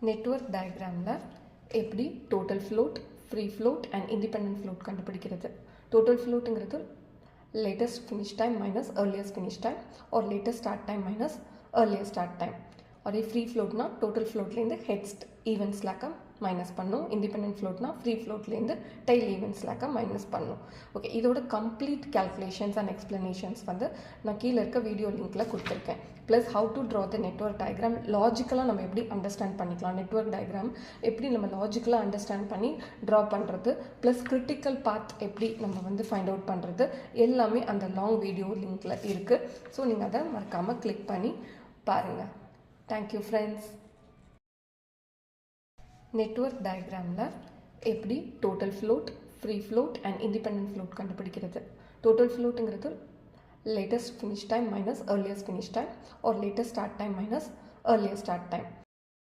Network டயக்ராமில் எப்படி total float, free float and independent float கண்டுபிடிக்கிறது. டோட்டல் ஃப்ளோட்டுங்கிறது latest finish time minus earliest finish time or latest start time minus earliest start time. அதே free ஃப்ளோட்னா total ஃப்ளோட்லேருந்து head event ஸ்லாக்கை minus பண்ணும். Independent ஃப்ளோட்னா ஃப்ரீ ஃப்ளோட்லேருந்து டெய்ல் ஈவென்ட் ஸ்லாக்கை மைனஸ் பண்ணும். ஓகே, இதோட கம்ப்ளீட் கேல்குலேஷன்ஸ் அண்ட் எக்ஸ்ப்ளனேஷன்ஸ் வந்து நான் கீழே இருக்க வீடியோ லிங்க்கில் கொடுத்துருக்கேன். Plus how to draw the network diagram, லாஜிக்கலாக நம்ம எப்படி அண்டர்ஸ்டாண்ட் பண்ணிக்கலாம், நெட்வொர்க் டயக்ராம் எப்படி நம்ம லாஜிக்கலாக அண்டர்ஸ்டாண்ட் பண்ணி ட்ரா பண்ணுறது, ப்ளஸ் கிரிட்டிக்கல் பாத் எப்படி நம்ம வந்து ஃபைண்ட் அவுட் பண்ணுறது, எல்லாமே அந்த லாங் வீடியோ லிங்க்கில் இருக்குது. ஸோ நீங்கள் அதை மறக்காமல் கிளிக் பண்ணி பாருங்கள். Thank you friends. நெட்வொர்க் டயக்ராமில் எப்படி total float, free float and independent float கண்டுபிடிக்கிறது. டோட்டல் ஃப்ளோட்டுங்கிறது latest finish time minus earliest finish time or latest start time minus earliest start time.